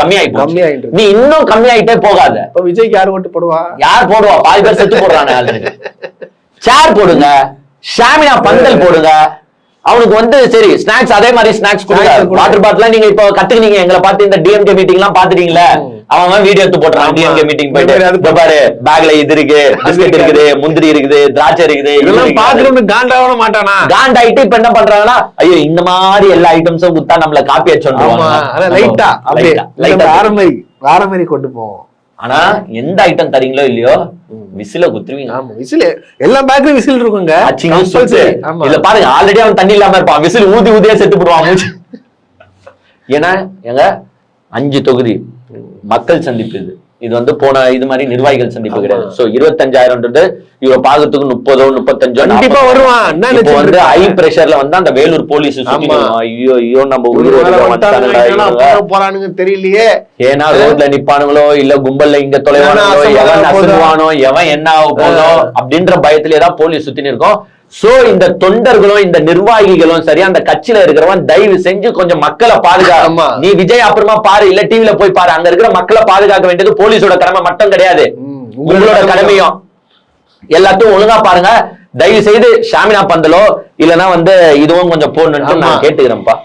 கம்மியாயிட்டு, நீ இன்னும் கம்மியாயிட்டே போகாத. விஜய்க்கு யார் ஓட்டு போடுவா? யார் போடுவா? பாதி பேர் செத்து போடுறாங்க ஆல்ரெடி. சேர் போடுங்க, ஷாமினா பந்தல் போடுங்க. அவனுக்கு வந்து சரி ஸ்நாக்ஸ், அதே மாதிரி ஸ்நாக்ஸ் கொடுங்க. வாட்டர் பாட்டில் நீங்க இப்ப கத்துக்கினீங்க, எங்களை பார்த்து இந்த டிஎம்கே மீட்டிங் எல்லாம் பாத்துட்டீங்களா? அவன் வீடியோ எடுத்து போட்டுறான். டிஎம்கே மீட்டிங் போயிட்டு பாரு, பேக்ல இது இருக்கு, பிஸ்கெட் இருக்குது, முந்திரி இருக்குது, திராட்சை இருக்குது, இதெல்லாம் பாத்துட்டு காண்டாவ மாட்டானா? காண்டாயிட்டு இப்ப என்ன பண்றாங்கன்னா, ஐயோ இந்த மாதிரி எல்லா ஐட்டம்ஸும் குத்தா நம்மள காப்பி அடிச்சோம். வேற மாதிரி கொண்டு போவோம். ஆனா எந்த ஐட்டம் தரீங்களோ இல்லையோ விசில குத்துருவீங்க. விசில் எல்லா பேக்லயும் விசில் இருக்குங்க. இல்ல பாருங்க, ஆல்ரெடி அவன் தண்ணி இல்லாம இருப்பான், விசில் ஊதியே செத்து போடுவான். ஏன்னா எங்க 5 தொகுதி மக்கள் சந்திப்பு இது வந்து போன இது மாதிரி நிர்வாகிகள் சந்திப்பு கிடையாது. சோ 25,000 இவரை பாக்கிறதுக்கு 30-35 கண்டிப்பா வருவான். இப்போ வந்து ஹை பிரஷர்ல வந்து அந்த வேலூர் போலீஸ் ஐயோ நம்ம போறானுங்க தெரியலையே. ஏன்னா ரோட்ல நிப்பானுங்களோ இல்ல கும்பல்ல இங்க தொலைவானோ, எவன் நசுவானோ, எவன் என்ன ஆக போதோ அப்படின்ற பயத்திலே தான் போலீஸ் சுத்தின்னு இருக்கோம். சோ இந்த தொண்டர்களும் இந்த நிர்வாகிகளும் சரி, அந்த கட்சியில இருக்கிறவன் தயவு செஞ்சு கொஞ்சம் மக்களை பாதுகாக்க. நீ விஜய் அப்புறமா பாரு, இல்ல டிவில போய் பாரு, அங்க இருக்கிற மக்களை பாதுகாக்க வேண்டியது போலீஸோட கடமை மட்டும் கிடையாது, உங்களோட கடமையும். எல்லாத்தையும் ஒழுங்கா பாருங்க. தயவு செய்து ஷாமினா பந்தலோ இல்லன்னா வந்து இதுவும் கொஞ்சம் போடணும்னு நான் கேட்டுக்கிறேன்ப்பா.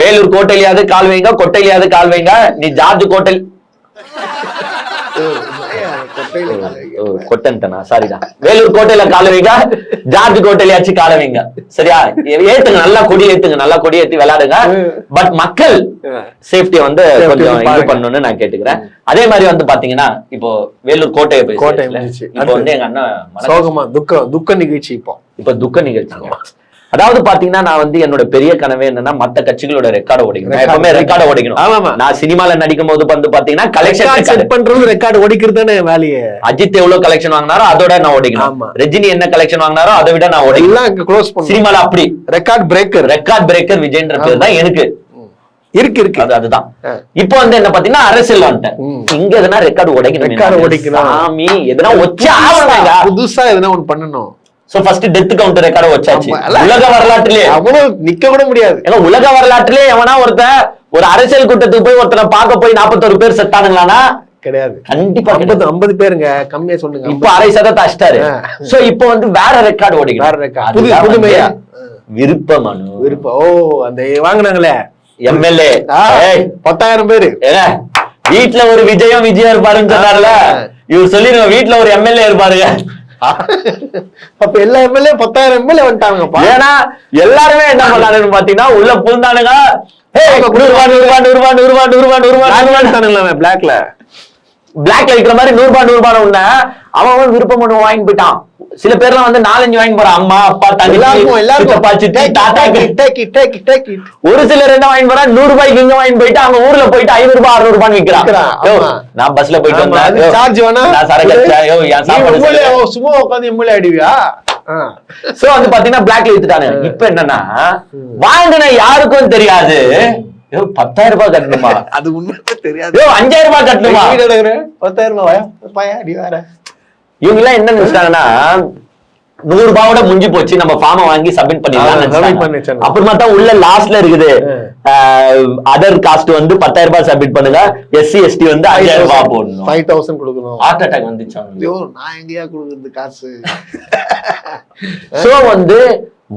வேலூர் கோட்டையிலாவது கால் வைங்க, கொட்டையிலாவது கால் வைங்க. நீ ஜார்ஜ் கோட்டை கொட்டன்ட்டனா, சாரிடா. வேலூர் கோட்டையில கால வைங்க, ஜார்ஜ் கோட்டையிலாச்சு கால வைங்க. சரியா? ஏத்துங்க, நல்லா கொடி ஏத்துங்க, நல்லா கொடி ஏத்தி விளையாடுங்க. பட் மக்கள் சேஃப்டியை வந்து கொஞ்சம் இது பண்ணணும்னு நான் கேட்டுக்கிறேன். அதே மாதிரி வந்து பாத்தீங்கன்னா இப்போ வேலூர் கோட்டையை பேசி இப்போ வந்து எங்க அண்ணன் சோகமா துக்க நிகழ்ச்சி. இப்போ துக்க நிகழ்ச்சி. அதாவது பாத்தீங்கன்னா நான் வந்து என்னோட பெரிய கனவே என்னன்னா மத்த கட்சிகளோட ரெக்கார்டு உடைக்கணும். எப்பவுமே ரெக்கார்டு உடைக்கணும். நான் சினிமால நடிக்கும் போது வந்து பாத்தீங்கன்னா கலெக்ஷன் செட் பண்றது, ரெக்கார்டு உடைக்கிறது வேலையே. அஜித் எவ்வளவு கலெக்ஷன் வாங்கினாரோ அதோட நான் உடைக்கணும். ரஜினி என்ன கலெக்ஷன் வாங்கினாரோ அதை விட நான் உடைக்கணும். சினிமால அப்படி ரெக்கார்ட் பிரேக்கர் விஜய்ன்ற பேர் தான் எனக்கு இருக்கு. அதுதான் இப்போ வந்து என்ன பாத்தீங்கன்னா அரசியல் வந்துட்டேன். இங்க எதனா ரெக்கார்டு உடைக்கணும். சாமி எதனா வச்சு ஆவணங்க, புதுசா எதனா ஒண்ணு பண்ணணும். So first death count record வச்சாச்சு. உலக வரலாற்றிலே அவனும் நிக்க கூட முடியாது. ஏன்னா உலக வரலாற்றிலே எவனா ஒருத்தன் ஒரு அரசியல் கூட்டத்துக்கு போய் ஒருத்தனை பார்க்க போய் 41 பேர் செத்தானுங்களானா கிடையாது. கண்டிப்பா 50 பேருங்க, கம்மியா சொல்லுங்க. இப்ப 6% அஷ்டாரு. சோ இப்போ வந்து வேற ரெக்கார்டு ஓடிக்கும். வேற ரெக்கார்டு புதுமையா விருப்ப மனு. ஓ அந்த வாங்குனாங்களே எம்எல்ஏ 10,000 பேரு. வீட்டுல ஒரு விஜயம் இருப்பாருன்னு சொன்னார்ல, இவர் சொல்லிருங்க வீட்டுல ஒரு எம்எல்ஏ இருப்பாருங்க. அப்ப எல்லா எம்எல்ஏ 10,000 எம்எல்ஏ வந்துட்டாங்க. ஏன்னா எல்லாருமே என்ன பண்ணானுன்னு பாத்தீங்கன்னா உள்ள புகுந்தானுங்க, பிளாக்ல விக்கிற மாதிரி 100 ரூபாய் உன்ன அவன் விருப்பம் பண்ண வாங்கி போயிட்டான். சில பேர்லாம் வந்து 4-5 வாங்கி போறான். அம்மா அப்பா தங்கச்சி. ஒரு சிலர் என்ன வாங்கி போறான் 100 ரூபாய்க்கு இங்க வாங்கி போயிட்டு அவங்க ஊர்ல போயிட்டு 500 ரூபாய் 600 ரூபாய் விக்கிறான். நான் பஸ்ல போயிட்டு வந்தேன் சார்ஜ் வேணா நான் சரக்கு அடிச்சேன் சும்மா உட்காந்து எம்எல்ஏ அடிவியா. சோ வந்து பாத்தீங்கன்னா பிளாக்ல வித்துட்டானு. இப்ப என்னன்னா வாங்கின யாருக்கும் தெரியாது. 10,000 ரூபாய் கட்டணுமா? அது உண்மையே தெரியாது. 5,000 ரூபாய் கட்டணுமா? 10,000 ரூபாய் வேற. இவங்க எல்லாம் என்ன நினைச்சாங்கன்னா 100 ரூபாயோட முடிஞ்சு போச்சு, நம்ம ஃபார்ம் வாங்கி சப்மிட் பண்ணிடலாம். அப்புறமா தான் உள்ள லாஸ்ட்ல இருக்குது அதர் காஸ்ட் வந்து 10,000 ரூபாய் சப்மிட் பண்ணுங்க, SC ST வந்து 5,000 ரூபாய் போடணும், 5,000 கொடுக்கணும். ஹார்ட் அட்டாக் வந்துச்சு. நான் எங்கயா கொடுக்குறது காசு? சோ வந்து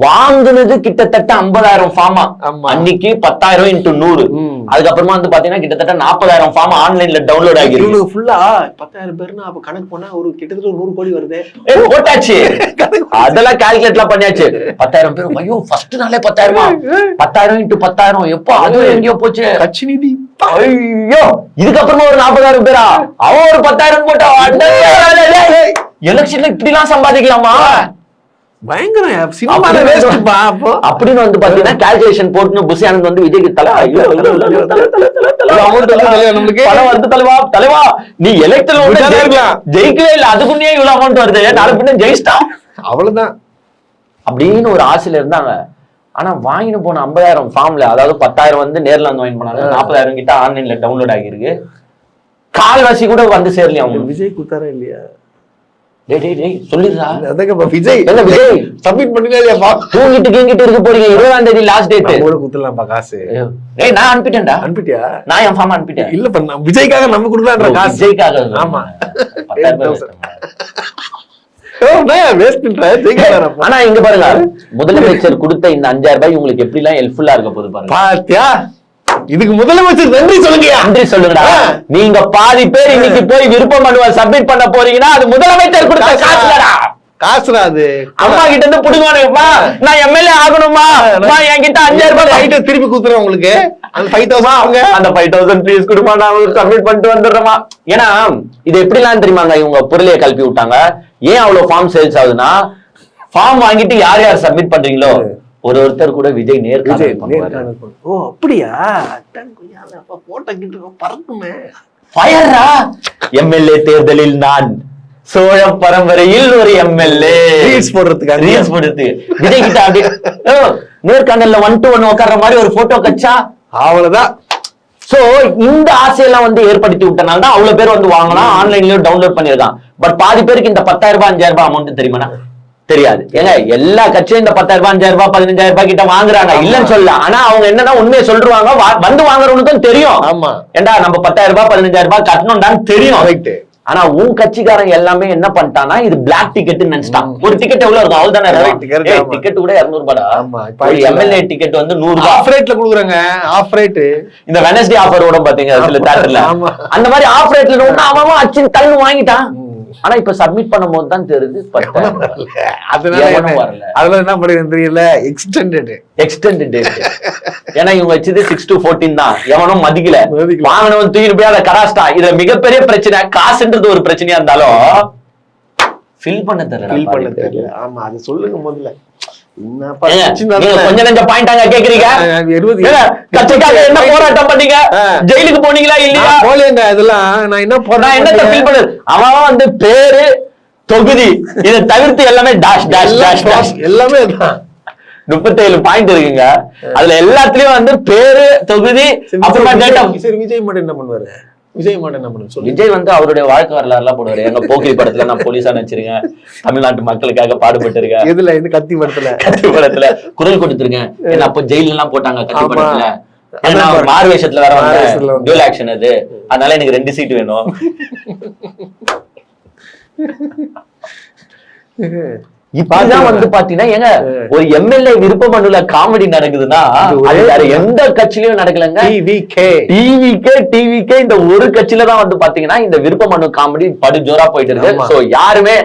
வாங்குனது கிட்டத்தட்ட 50,000 ஃபார்மா. அன்னைக்கு 10,000 into 100. அதுக்கப்புறமா வந்து பாத்தீங்கன்னா கிட்டத்தட்ட 40,000 ஃபார்ம் ஆன்லைன்ல டவுன்லோட் ஆகிருக்கு. ஃபுல்லா 10,000 பேர்னா அப்ப கணக்கு பண்ணா ஒரு கிட்டத்தட்ட 100 கோடி வருது. போட்டாச்சு, அதெல்லாம் கால்குலேட்லாம் பண்ணியாச்சு. 10,000 பேர் ஐயோ ஃபர்ஸ்ட் நாளே 10,000 into 10,000 எப்போ அது எங்கேயோ போச்சு கட்சி நிதி. ஐயோ இதுக்கப்புறமா ஒரு 40,000 பேரா அவன் ஒரு 10,000 போட்டா எலெக்ஷன்ல இப்படி எல்லாம் சம்பாதிக்கலாமா? பயங்கரம் அப்படின்னு வந்து பாத்தீங்கன்னா கால்குலேஷன் போட்டு புஷி ஆனந்த் வந்து விஜய்க்கு பணம் வந்து தலைவா நீ எலெக்ஷன் ஜெயிக்கவே இல்லை, அதுக்குன்னே இவ்வளவு அமௌண்ட் வருது, நாலு பின்ன ஜெயிச்சிட்டான் அவ்வளவுதான் அப்படின்னு ஒரு ஆசையில இருந்தாங்க. ஆனா வாங்கிட்டு போன 50,000 ஃபார்ம்ல அதாவது 10,000 வந்து நேர்ல வந்து வாங்கி போனாங்க, 40,000 கிட்ட ஆன்லைன்ல டவுன்லோட் ஆகிருக்கு. கால்வாசி கூட வந்து சேரலையா அவங்க. விஜய் குத்தாரா இல்லையா? சொல்லிடுறா விஜய் சப்மிட் பண்ணுங்க இல்லையா? தூங்கிட்டு இருக்க போறீங்க, 20ஆம் தேதி லாஸ்ட் டேட். குத்துலாம்பா காசு. நான் அனுப்பிட்டேன்டா. அனுப்பிட்டியா? நான் என் ஃபார்ம் அனுப்பிட்டேன். இல்ல பண்ண விஜய்க்காக நம்ம குடுக்கலாம்ன்ற காசு. விஜய்க்காக. ஆமா. ஆனா இங்க பாருங்க, முதலமைச்சர் கொடுத்த இந்த 5,000 ரூபாய் உங்களுக்கு எப்படி எல்லாம் ஹெல்ப்ஃபுல்லா இருக்க போகுது பாருங்க. பாத்தியா? இதுக்கு முதலமைச்சர் நன்றி சொல்லுங்க. நன்றி சொல்லுங்கடா. நீங்க பாதி பேர் இன்னைக்கு போய் விருப்ப மனுவை சப்மிட் பண்ண போறீங்கன்னா அது முதலமைச்சர் கொடுத்த காசுடா. காசுடா அது. அம்மா கிட்ட இருந்து புடுங்குவானுங்கப்பா, நான் எம்எல்ஏ ஆகணுமா, என்கிட்ட 5,000 ரூபாய் ரைட்டு திருப்பி குடுத்துறேன் உங்களுக்கு. அந்த 5,000 அந்த 5,000 ப்ளீஸ் கொடுமா, நான் சப்மிட் பண்ணிட்டு வந்துடுறேமா. ஏன்னா இது எப்படிலாம் தெரியுமாங்க, இவங்க பொருளையை கல்பி விட்டாங்க. ஏன் அவ்வளவு ஃபார்ம் சேல்ஸ் ஆகுதுன்னா, ஃபார்ம் வாங்கிட்டு யார் யார் சப்மிட் பண்றீங்களோ ஒருத்தர் கூட விஜய் நேர்காணல். ஓ அப்படியா? போட்டோ கிட்ட பறக்குமே. ஃபயரா எம்எல்ஏ தேர்தலில் நான் சோழ பரம்பரையில் ஒரு எம்எல்ஏ ரீல்ஸ் போடுறதுக்கு விஜய் கிட்ட அப்படி நேர்காணல்ல 1 to 1 உட்கார்ற மாதிரி ஒரு போட்டோ கச்சா அவ்வளவுதான். சோ இந்த ஆசையெல்லாம் வந்து ஏற்படுத்தி விட்டனால தான் அவ்வளவு பேர் வந்து வாங்கலாம், ஆன்லைன்லயும் டவுன்லோட் பண்ணிருக்கான். பட் பாதி பேருக்கு இந்த 10,000 ரூபாய் 5,000 ரூபாய் அமௌண்ட் தெரியுமா? தெரியாது. ஏங்க எல்லா கட்சியும் இந்த 10,000 ரூபாய் 5,000 ரூபாய் 15,000 ரூபாய் கிட்ட வாங்குறாங்க, இல்லன்னு சொல்லலாம். ஆனா அவங்க என்னன்னா உண்மையை சொல்றாங்க, வந்து வாங்குறவனுக்கும் தெரியும். ஆமா ஏண்டா நம்ம 10,000 ரூபாய் 15,000 ரூபாய் கட்டணும்டான்னு தெரியும். ஆனா உன் கட்சிக்காரங்க எல்லாமே என்ன பண்ணிட்டானா இது பிளாக் டிக்கெட் நினைச்சிட்டான். ஒரு டிக்கெட் எவ்வளவு இருக்கும்? அவ்வளவுதானே. டிக்கெட் கூட 200 ரூபாய். எம்எல்ஏ டிக்கெட் வந்து 100 ரூபாய் ஆஃப் ரேட்ல குடுக்குறாங்க. ஆஃப் ரேட் இந்த வெனஸ்டே ஆஃபர் ஓட பாத்தீங்க சில தியேட்டர்ல, அந்த மாதிரி ஆஃப் ரேட்ல அவன் அச்சு தள்ளு வாங்கிட்டான். ஆனா இப்ப சப்மிட் பண்ணும் போது தான் தெரியுது அதனால என்ன பண்ணுறது தெரியல. Extended date. ஏன்னா இவங்க வச்சது 6 to 14 தான். எவனும் மதிக்கல, வாங்கினவன் தூக்கிட்டு போய் அதை கராஸ்டா. இதுல மிகப்பெரிய பிரச்சனை காசுன்றது ஒரு பிரச்சனையா இருந்தாலும் ஃபில் பண்ண தெரியல. ஆமா அது சொல்லுங்க முதல்ல. கொஞ்சம் நெஞ்ச பாயிண்டாங்க கேக்குறீங்க. கட்சிக்காக என்ன போராட்டம் பண்ணீங்க? ஜெயிலுக்கு போனீங்களா இல்லையா? போலேங்க இதெல்லாம் நான் என்ன ஃபீல் பண்ணது. அவன் வந்து பேரு தொகுதி இதை தவிர்த்து எல்லாமே டாஷ் டாஷ் டாஷ் டாஷ் எல்லாமே 37 பாயிண்ட் இருக்குங்க. அதுல எல்லாத்துலயும் வந்து பேரு தொகுதி அப்புறமா டேட்டா. விஜய் மட்டும் என்ன பண்ணுவாரு? விஜய் மட்டும் என்ன பண்ணு சொல்லு. விஜய் வந்து அவருடைய வாழ்க்கை வரலாறு எல்லாம் போடுவாரு. எங்க போக்கிரி படத்துல நான் போலீஸா நினைச்சிருக்கேன், தமிழ்நாட்டு மக்களுக்காக பாடுபட்டு இருக்கேன். எதுல? இந்த கத்தி படத்துல குரல் கொடுத்துருக்கேன். ஏன்னா அப்போ ஜெயில எல்லாம் போட்டாங்க கத்தி படத்துல. ஏன்னா மாறு வேஷத்துல வேற வந்து டியூல் ஆக்ஷன் அது, அதனால எனக்கு 2 சீட் வேணும். இப்பதான் வந்து பாத்தீங்கன்னா ஏங்க ஒரு எம்எல்ஏ விருப்ப மனுல காமெடி நடக்குதுன்னா அது வேற எந்த கட்சியிலயும் நடக்கலங்க. டிவிகே இந்த ஒரு கட்சியில தான் வந்து பாத்தீங்கன்னா இந்த விருப்ப மனு காமெடி படு ஜோரா போயிட்டு இருக்கு. சோ யாருமே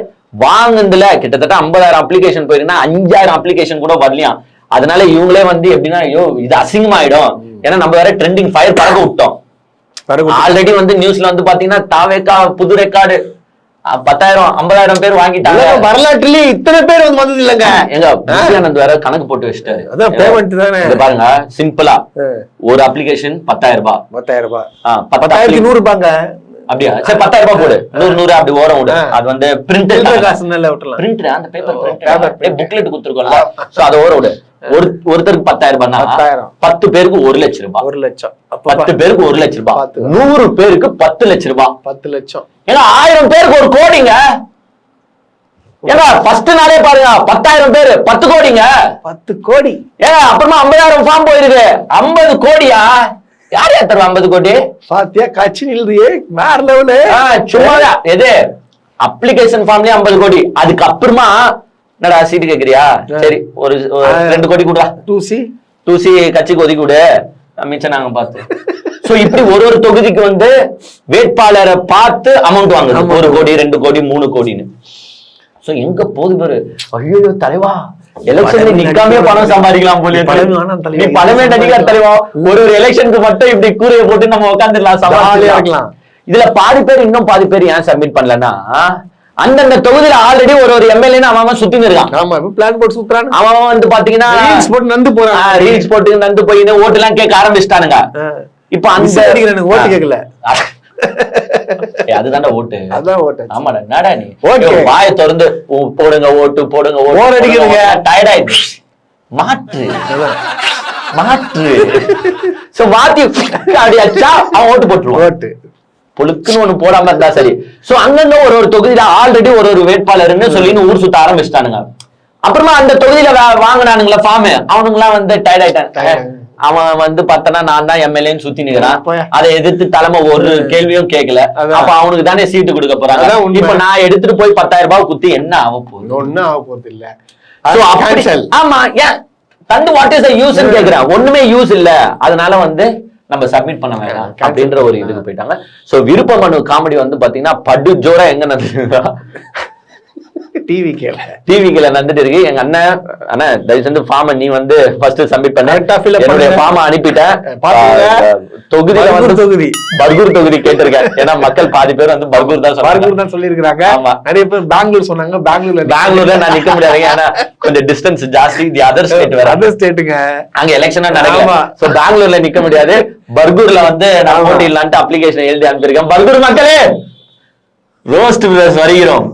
வாங்குனதுல கிட்டத்தட்ட 50,000 அப்ளிகேஷன் போயிருக்குன்னா 5,000 அப்ளிகேஷன் கூட வரலையாம். அதனால இவங்களே வந்து எப்படின்னா ஐயோ இது அசிங்கமாயிடும், ஏன்னா நம்ம வேற ட்ரெண்டிங் ஃபயர் பறக்க விட்டோம். ஆல்ரெடி வந்து நியூஸ்ல வந்து பாத்தீங்கன்னா தாவேக்கா புது ரெக்கார்டு 10,000 50,000 பேர் வாங்கிட்டாங்க. வரலாற்றுலயே இத்தனை பேர் வந்து வந்தது இல்லங்க. எங்க விஜயானந்த் வேற கணக்கு போட்டு வச்சிட்டாரு. அதான் பேமெண்ட் தானே. பாருங்க சிம்பிளா ஒரு அப்ளிகேஷன் 10,000 ரூபாய். 10,000 ரூபாய். 10,100 ரூபாங்க. அப்படியா? சரி 10,000 ரூபாய் போடு. 100 அப்படி ஓரம் விடு. அது வந்து பிரிண்ட் காசு நல்ல விட்டுறலாம். பிரிண்ட் அந்த பேப்பர் புக்லெட் கொடுத்துருக்கோம்ல. சோ அத ஓரம் விடு. ஒருத்தருக்கு 10,000 ரூபாய்னா 10 பேருக்கு 1 லட்சம் ரூபாய். 1 லட்சம். 10 பேருக்கு 1 லட்சம் ரூபாய். 100 பேருக்கு 10 லட்சம் ரூபாய். 10 லட்சம். ஏன்னா 1000 பேருக்கு 1 கோடிங்க. ஏன்னா ஃபர்ஸ்ட் நாளே பாருங்க 10,000 பேரு 10 கோடிங்க. 10 கோடி. ஏங்க அப்புறமா 50,000 ஃபார்ம் போயிருக்கு. 50 கோடியா? யார் தருவா 50 கோடி? பாத்தியா கட்சி நில்றியே வேற லெவலு. சும்மா எது அப்ளிகேஷன் ஃபார்ம்லயே 50 கோடி. அதுக்கு அப்புறமா என்னடா சீட்டு கேக்குறியா? சரி ஒரு 2 கோடி கொடுடா. டூசி கட்சிக்கு ஒதுக்கி விடு, மிச்சம் நாங்க பார்த்து. சோ இப்படி ஒரு தொகுதிக்கு வந்து வேட்பாளரை பார்த்து அமௌண்ட் வாங்குது. 1 கோடி 2 கோடி 3 கோடின்னு. சோ எங்க போகுது பாரு. ஐயோ தலைவா, எலெக்ஷன்ல நிக்காமே பணம் சம்பாதிக்கலாம் போல. நீ பணமே நடிகர் தலைவா. ஒரு எலெக்ஷனுக்கு மட்டும் இப்படி கூரையை போட்டு நம்ம உட்காந்துடலாம், சமாளிக்கலாம். இதுல பாதி பேர் இன்னும் பாதி பேர் ஏன் சப்மிட் பண்ணலன்னா, அந்தந்த தொகுதியில ஆல்ரெடி ஒரு எம்எல்ஏ அவன் சுத்தி இருக்கான். ஆமா பிளான் போட்டு சுத்துறான். அவன் வந்து பாத்தீங்கன்னா ரீல்ஸ் போட்டு நந்து போறான். ரீல்ஸ் போட்டு நந்து போய் ஓட்டு எல்லாம் கேட்க ஆரம்பிச்சிட்டானுங்க. இப்ப அந்த ஓட்டு கேட்கல. அதுதான்டா ஓட்டு. அதான் ஓட்டு. ஆமாடா என்னடா நீ வாயை திறந்து போடுங்க ஓட்டு போடுங்க ஓட்டு அடிக்கிறீங்க. டயர்ட் ஆயிடுச்சு. மாற்று சோ மாத்தி அடிச்சா அவன் ஓட்டு போட்டுருவான். ஓட்டு பொழுக்குன்னு ஒண்ணு போடாம இருந்தா சரி. சோ அங்கங்க ஒரு தொகுதியில ஆல்ரெடி ஒரு வேட்பாளர்னு சொல்லி ஊர் சுத்த ஆரம்பிச்சிட்டானுங்க. அப்புறமா அந்த தொகுதியில வாங்கினானுங்களா ஃபார்ம், அவனுங்களாம் வந்து டயர்ட் ஆயிட்டாங்க. அவன் வந்து பார்த்தனா நான் தான் எம்எல்ஏன்னு சுத்தி நிக்கிறான். அதை எதிர்த்து தலைமை ஒரு கேள்வியும் கேட்கல. அப்ப அவனுக்கு தானே சீட்டு கொடுக்க போறாங்க. இப்ப நான் எடுத்துட்டு போய் 10,000 ரூபாய் குத்தி என்ன ஆக போகுது? ஒண்ணும் ஆக போறது இல்ல. ஆமா ஏன் தந்து வாட் இஸ் த யூஸ் கேக்குறேன். ஒண்ணுமே யூஸ் இல்ல. அதனால வந்து நம்ம சப்மிட் பண்ண வேண்டாம் அப்படின்ற ஒரு இதுக்கு போயிட்டாங்க. சோ விருப்ப மனு காமெடி வந்து பாத்தீங்கன்னா படு ஜோரா எங்க நடந்துருக்கா டிவில நடந்துட்டு இருக்கு. எங்க அண்ணன் தயவு செஞ்சு ஃபார்ம் நீ வந்து ஃபர்ஸ்ட் சப்மிட் பண்ண. என்னுடைய ஃபார்ம் அனுப்பிட்டேன். தொகுதியில வந்து பர்கூர் தொகுதி கேட்டிருக்கேன். ஏன்னா மக்கள் பாதி பேர் வந்து பர்கூர் தான் சொல்லியிருக்காங்க. ஆமா நிறைய பேர் பெங்களூர் சொன்னாங்க. பெங்களூர்ல நான் நிக்க முடியாது. ஏன்னா கொஞ்சம் டிஸ்டன்ஸ் ஜாஸ்தி. தி அதர் ஸ்டேட் வேற. அதர் ஸ்டேட்டுங்க அங்க எலெக்ஷனா நடக்கல. சோ பெங்களூர்ல நிக்க முடியாது. பர்கூர்ல வந்து நான் போட்டிடலான்ட்டு அப்ளிகேஷன் எழுதி அனுப்பியிருக்கேன். பர்கூர் மக்களே ரோஸ்ட் வருகிறோம்.